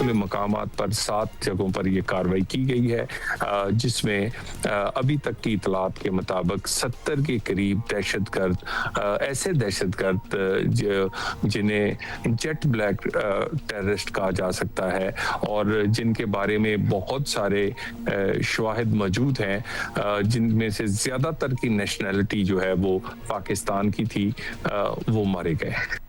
मुख्तलिफ मकामात पर 7 जगहों पर यह कार्रवाई की गई है, जिसमें अभी तक की इतलात के मुताबिक 70 के करीब दहशतगर्द, ऐसे दहशतगर्द जिन्हें जेट ब्लैक टेररिस्ट कहा जा सकता है और जिनके बारे में बहुत सारे शवाहिद मौजूद हैं, जिनमें से ज़्यादातर की नेशनैलिटी जो है वो पाकिस्तान की थी, वो मारे गए।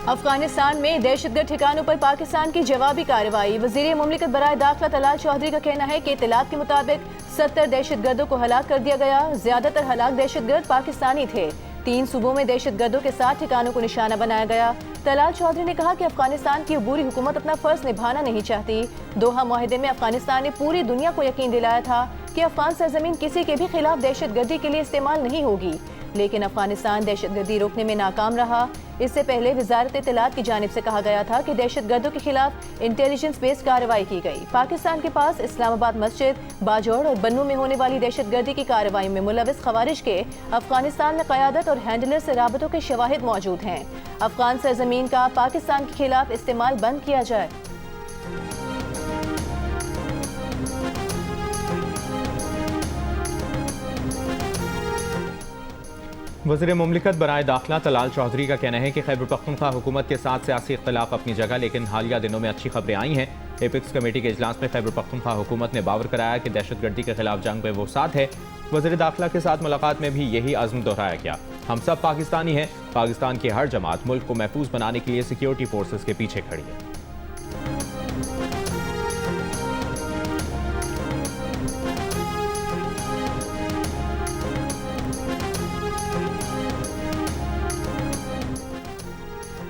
अफगानिस्तान में दहशतगर्द ठिकानों पर पाकिस्तान की जवाबी कार्रवाई। वज़ीर मुमलिकत बराए दाखिला तलाल चौधरी का कहना है कि इत्तलात के मुताबिक 70 दहशतगर्दों को हलाक कर दिया गया। ज्यादातर हलाक दहशतगर्द पाकिस्तानी थे। 3 सूबों में दहशतगर्दों के 7 ठिकानों को निशाना बनाया गया। तलाल चौधरी ने कहा कि अफगानिस्तान की अबूरी हुकूमत अपना फर्ज निभाना नहीं चाहती। दोहा मुआहदे में अफगानिस्तान ने पूरी दुनिया को यकीन दिलाया था कि अफगान सरजमीन किसी के भी खिलाफ दहशतगर्दी के लिए इस्तेमाल नहीं होगी, लेकिन अफगानिस्तान दहशतगर्दी रोकने में नाकाम रहा। इससे पहले वजारत इत्तलात की जानिब से कहा गया था कि दहशतगर्दों के खिलाफ इंटेलिजेंस बेस्ड कार्रवाई की गई। पाकिस्तान के पास इस्लामाबाद मस्जिद, बाजौड़ और बन्नू में होने वाली दहशतगर्दी की कार्रवाई में मुलविस खवारिज के अफगानिस्तान में क़यादत और हैंडलर से राबतों के शवाहिद मौजूद हैं। अफगान सरजमीन का पाकिस्तान के खिलाफ इस्तेमाल बंद किया जाए। वज़ीर मुमलिकत बराए दाखिला तलाल चौधरी का कहना है कि खैबर पख्तूनख्वा हुकूमत के साथ सियासी इख्तिलाफ अपनी जगह, लेकिन हालिया दिनों में अच्छी खबरें आई हैं। एपिक्स कमेटी के इजलास में खैबर पख्तूनख्वा हुकूमत ने बावर कराया कि दहशतगर्दी के खिलाफ जंग में वो साथ है। वज़ीर दाखिला के साथ मुलाकात में भी यही अज़्म दोहराया गया। हम सब पाकिस्तानी हैं। पाकिस्तान की हर जमात मुल्क को महफूज बनाने के लिए सिक्योरिटी फोर्सेस के पीछे खड़ी है।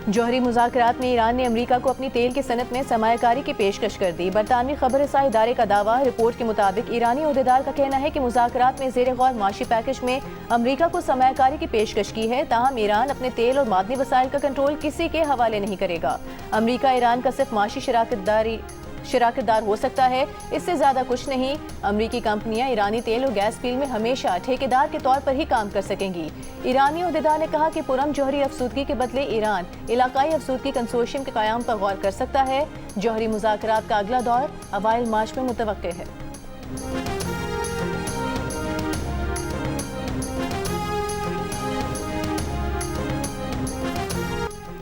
जौहरी मुज़ाकरात में ईरान ने अमरीका को अपनी तेल की सनत में सरमायाकारी की पेशकश कर दी। बरतानवी खबर रसाई इदारे का दावा। रिपोर्ट के मुताबिक ईरानी ओहदेदार का कहना है कि मुज़ाकरात में ज़ेर गौर माशी पैकेज में अमरीका को सरमायाकारी की पेशकश की है, ताहम ईरान अपने तेल और मादनी वसाइल का कंट्रोल किसी के हवाले नहीं करेगा। अमरीका ईरान का सिर्फ माशी शराकतदार हो सकता है, इससे ज्यादा कुछ नहीं। अमरीकी कंपनियां ईरानी तेल और गैस फील्ड में हमेशा ठेकेदार के तौर पर ही काम कर सकेंगी। ईरानी ओहदेदार ने कहा कि पुरम जौहरी अफसूदगी के बदले ईरान इलाकाई अफसूदगी कंसोर्शियम के क़याम पर गौर कर सकता है। जौहरी मुज़ाकरात का अगला दौर अवाइल मार्च में मुतवक्के है।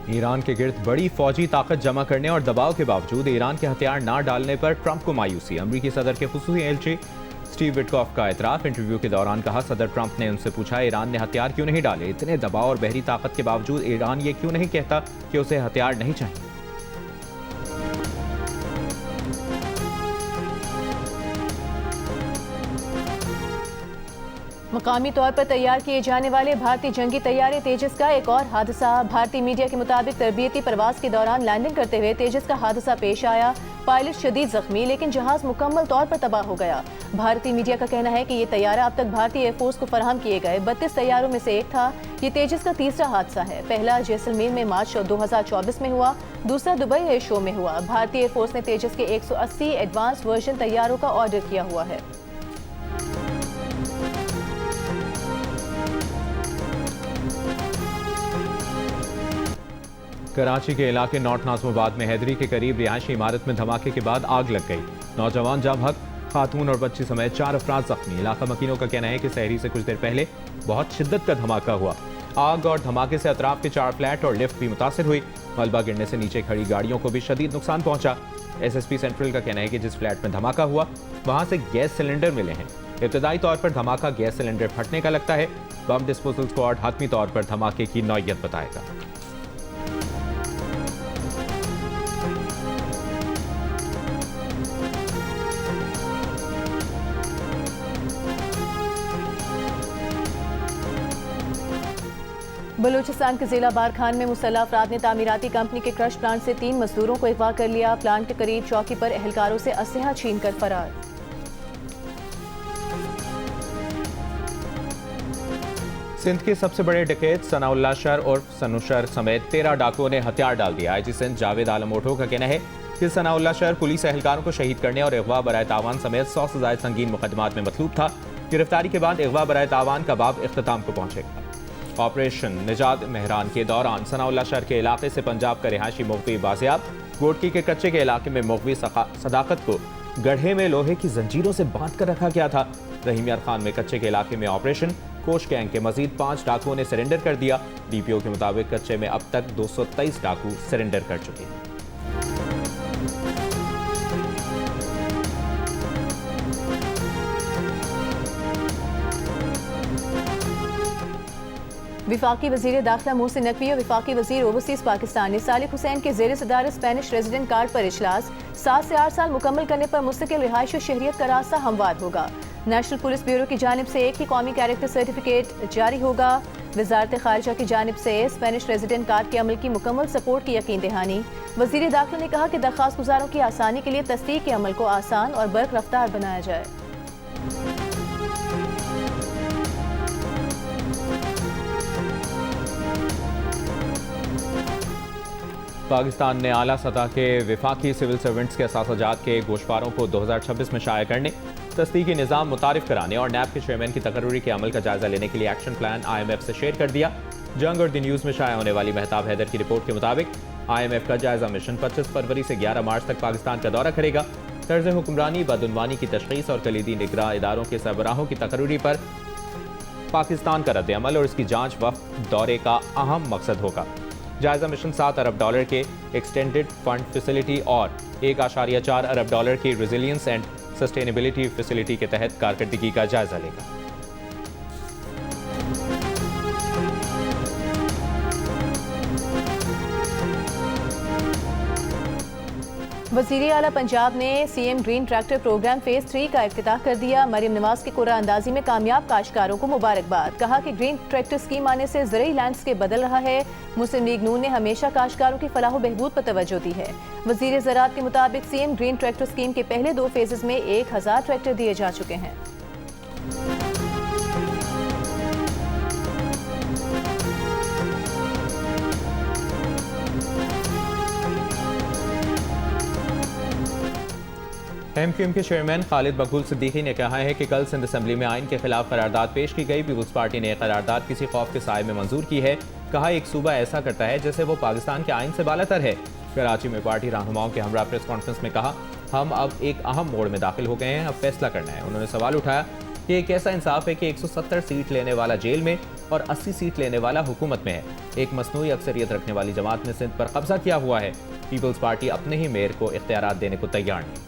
ईरान के गिर्द बड़ी फौजी ताकत जमा करने और दबाव के बावजूद ईरान के हथियार ना डालने पर ट्रंप को मायूसी। अमरीकी सदर के खुसूसी एलची स्टीव विटकॉफ का एतराफ़। इंटरव्यू के दौरान कहा, सदर ट्रंप ने उनसे पूछा ईरान ने हथियार क्यों नहीं डाले। इतने दबाव और बहरी ताकत के बावजूद ईरान ये क्यों नहीं कहता कि उसे हथियार नहीं चाहिए। मकामी तौर पर तैयार किए जाने वाले भारतीय जंगी तैयारे तेजस का एक और हादसा। भारतीय मीडिया के मुताबिक तरबियती प्रवास के दौरान लैंडिंग करते हुए तेजस का हादसा पेश आया। पायलट शदीद जख्मी, लेकिन जहाज मुकम्मल तौर पर तबाह हो गया। भारतीय मीडिया का कहना है कि ये तैयारा अब तक भारतीय एयरफोर्स को फराहम किए गए 32 तैयारों में से एक था। ये तेजस का तीसरा हादसा है। पहला जैसलमेर में मार्च 2024 में हुआ, दूसरा दुबई एयर शो में हुआ। भारतीय एयरफोर्स ने तेजस के 180 एडवांस वर्जन तैयारों का ऑर्डर किया हुआ है। कराची के इलाके नॉर्थ नाज़िमाबाद में हैदरी के करीब रिहायशी इमारत में धमाके के बाद आग लग गई। नौजवान जाम हक, खातून और बच्ची समेत 4 अफराद जख्मी। इलाका मकीनों का कहना है कि सहरी से कुछ देर पहले बहुत शिद्दत का धमाका हुआ। आग और धमाके से अतराफ के 4 फ्लैट और लिफ्ट भी मुतासिर हुई। मलबा गिरने से नीचे खड़ी गाड़ियों को भी शदीद नुकसान पहुंचा। SSP सेंट्रल का कहना है कि जिस फ्लैट में धमाका हुआ वहां से गैस सिलेंडर मिले हैं। इब्तदाई तौर पर धमाका गैस सिलेंडर फटने का लगता है। बम डिस्पोजल स्क्वाड हतमी तौर पर धमाके की नौयत बताएगा। बलूचिस्तान के जिला बारखान में मुसल्लह अफराद ने तामीराती कंपनी के क्रश प्लांट से 3 मजदूरों को अगवा कर लिया। प्लांट के करीब चौकी पर एहलकारों से असलहा छीन कर फरार। सिंध के सबसे बड़े डकैत सनाउल्लाह शर उर्फ सनुशर समेत 13 डाकुओं ने हथियार डाल दिया। IG सिंध जावेद आलम ओठो का कहना है कि सनाउल्लाह शर पुलिस एहलकारों को शहीद करने और अगवा बराए तावान समेत 100 से ज्यादा संगीन मुकदमात में मतलूब था। गिरफ्तारी के बाद अगवा बराए तावान का बाब इख्तिताम को पहुंचेगा। ऑपरेशन निजात मेहरान के दौरान सनाउल्लाह शहर के इलाके से पंजाब का रिहायशी मुख्वी बाजियाब। गोटकी के कच्चे के इलाके में मुख्वी सदाकत को गड्ढे में लोहे की जंजीरों से बांध कर रखा गया था। रहीम यार खान में कच्चे के इलाके में ऑपरेशन कोश गैंग के मजीद 5 डाकुओं ने सरेंडर कर दिया। डीपीओ के मुताबिक कच्चे में अब तक 223 डाकू सरेंडर कर चुके हैं। विफाकी वजीर दाखिला मोहसिन नकवी और विफाकी वजीर ओवरसीज पाकिस्तान ने सालिक हुसैन के जेर सदारत स्पेनिश रेजिडेंट कार्ड पर इजलास 7 से 8 साल मुकम्मल करने पर मुस्तकिल रिहाइश और शहरियत का रास्ता हमवार होगा। नेशनल पुलिस ब्यूरो की जानिब से एक ही कौमी कैरेक्टर सर्टिफिकेट जारी होगा। वजारत खारिजा की जानिब से स्पेनिश रेजिडेंट कार्ड के अमल की मुकम्मल सपोर्ट की यकीन दहानी। वजीर दाखिला ने कहा कि दरख्वास्त गुजारों की आसानी के लिए तस्दीक के अमल को आसान और बर्क रफ्तार बनाया जाए। पाकिस्तान ने आला सतह के विफाकी सिविल सर्वेंट्स के असासाजात के गोशवारों को 2026 में शाया करने, तस्दीकी निज़ाम मुतारिफ कराने और नैब के चेयरमैन की तकर्री के अमल का जायजा लेने के लिए एक्शन प्लान IMF से शेयर कर दिया। जंग और द न्यूज़ में शाया होने वाली मेहताब हैदर की रिपोर्ट के मुताबिक IMF का जायजा मिशन 25 फरवरी से 11 मार्च तक पाकिस्तान का दौरा करेगा। तर्ज हुक्मरानी, बदउनवानी की तशख़ीस और कलीदी निगरां इदारों के सरबराहों की तकर्री पर पाकिस्तान का रद्द अमल और इसकी जाँच वक्त दौरे का अहम मकसद होगा। जायजा मिशन $7 अरब के एक्सटेंडेड फंड फैसिलिटी और $1.4 अरब की रेजिलियंस एंड सस्टेनेबिलिटी फैसिलिटी के तहत कारकर्दगी का जायजा लेगा। वज़ीर आला पंजाब ने CM green tractor programme phase 3 का इफ्तिताह कर दिया। मरियम नवाज की कुर्रा अंदाजी में कामयाब काश्तकारों को मुबारकबाद। कहा कि ग्रीन ट्रैक्टर स्कीम आने से ज़रूरी लैंडस्केप बदल रहा है। मुस्लिम लीग नून ने हमेशा काश्तकारों की फलाह बहबूद पर तवज्जो दी है। वज़ीर ज़राअत के मुताबिक CM ग्रीन ट्रैक्टर स्कीम के पहले 2 फेजेस में 1000 ट्रैक्टर दिए जा चुके हैं। MQM के चेयरमैन खालिद मकबूल सिद्दीकी ने कहा है कि कल सिंध असम्बली में आइन के खिलाफ करारदाद पेश की गई। पीपुल्स पार्टी ने करारदाद किसी खौफ के साए में मंजूर की है। कहा एक सूबा ऐसा करता है जैसे वो पाकिस्तान के आइन से बालातर है। कराची में पार्टी रहनुमाओं के हमरा प्रेस कॉन्फ्रेंस में कहा, हम अब एक अहम मोड़ में दाखिल हो गए हैं, अब फैसला करना है। उन्होंने सवाल उठाया कि एक ऐसा इंसाफ है कि 170 सीट लेने वाला जेल में और 80 सीट लेने वाला हुकूमत में है। एक मसनूई अक्सरियत रखने वाली जमात ने सिंध पर कब्जा किया हुआ है। पीपुल्स पार्टी अपने ही मेयर को इख्तियारात देने को तैयार नहीं।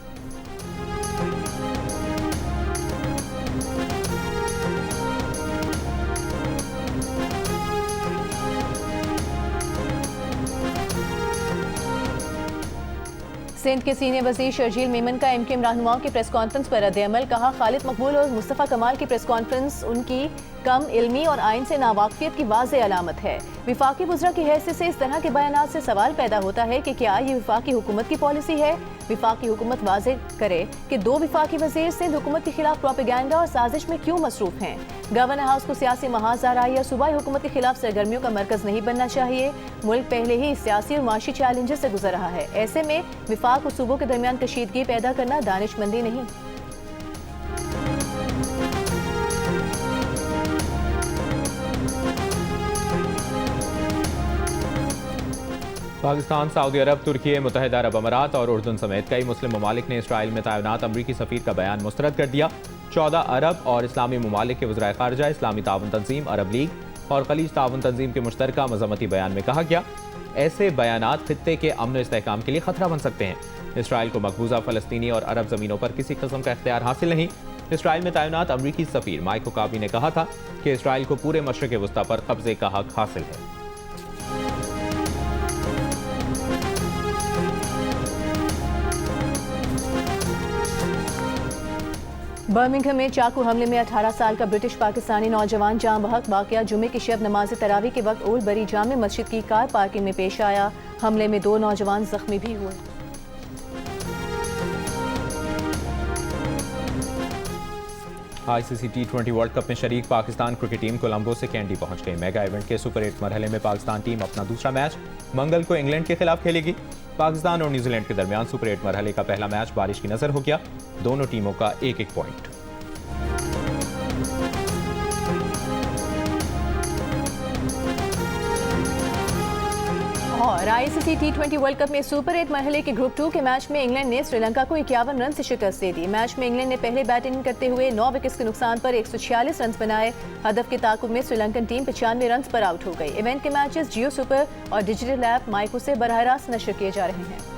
सिंध के सीनियर वजीर शर्जील मेमन का MQM रहनुमाओं की प्रेस कॉन्फ्रेंस पर रद्द-ए-अमल। कहा, खालिद मकबूल और मुस्तफ़ा कमाल की प्रेस कॉन्फ्रेंस उनकी कम इल्मी और आइन से नावाकिफियत की वाज़ेह अलामत है। विफाकी वज़रा की हैसियत से इस तरह के बयानात से सवाल पैदा होता है कि क्या ये विफाकी हुकूमत की पॉलिसी है। विफाकी हुकूमत वाज़ेह करे कि 2 विफाकी वज़ीर सिंध हुकूमत के खिलाफ प्रोपेगेंडा और साजिश में क्यों मसरूफ हैं। गवर्नर हाउस को सियासी महाज आराई या सूबाई हुकूमत के खिलाफ सरगर्मियों का मरकज नहीं बनना चाहिए। मुल्क पहले ही सियासी और माशी चैलेंजेस से गुजर रहा है। ऐसे में विफाक और सूबों के दरमियान कशीदगी पैदा करना दानिशमंदी नहीं। पाकिस्तान, सऊदी अरब, तुर्की, मुत्तहिदा अरब अमारात और उर्दन समेत कई मुस्लिम ममालिक ने इसराइल में तैनात अमरीकी सफीर का बयान मुस्तरद कर दिया। 14 अरब और इस्लामी ममालिक के वज़राए ख़ारिजा, इस्लामी ताउन तंजीम, अरब लीग और खलीज ताउन तंजीम के मुश्तरका मज़म्मती बयान में कहा गया, ऐसे बयानात खित्ते के अमन इस्तेहकाम के लिए खतरा बन सकते हैं। इसराइल को मकबूजा फ़लस्तीनी और अरब ज़मीनों पर किसी किस्म का इख्तियार हासिल नहीं। इसराइल में तैनात अमरीकी सफीर माइक हुकाबी ने कहा था कि इसराइल को पूरे मशरिक़ वस्ता पर कब्जे का हक हासिल है। बर्मिंघम में चाकू हमले में 18 साल का ब्रिटिश पाकिस्तानी नौजवान जान बहक। वाक़या जुमे की शब नमाज तरावी के वक्त ओल्ड बरी जामे मस्जिद की कार पार्किंग में पेश आया। हमले में 2 नौजवान जख्मी भी हुए। ICC T20 वर्ल्ड कप में शरीक पाकिस्तान क्रिकेट टीम कोलंबो से कैंडी पहुंच गई। मेगा इवेंट के सुपर 8 मरहले में पाकिस्तान टीम अपना दूसरा मैच मंगल को इंग्लैंड के खिलाफ खेलेगी। पाकिस्तान और न्यूजीलैंड के दरमियान सुपर 8 मरहले का पहला मैच बारिश की नजर हो गया। दोनों टीमों का 1-1 पॉइंट। और आईसीसी T20 वर्ल्ड कप में सुपर 8 मरहले के ग्रुप 2 के मैच में इंग्लैंड ने श्रीलंका को 51 रन से शिकस्त दे दी। मैच में इंग्लैंड ने पहले बैटिंग करते हुए 9 विकेट्स के नुकसान पर 146 रन बनाए। हदफ के ताकुब में श्रीलंकन टीम 95 रन पर आउट हो गई। इवेंट के मैचेस जियो सुपर और डिजिटल ऐप माइको से बराह रास्त नशर किए जा रहे हैं।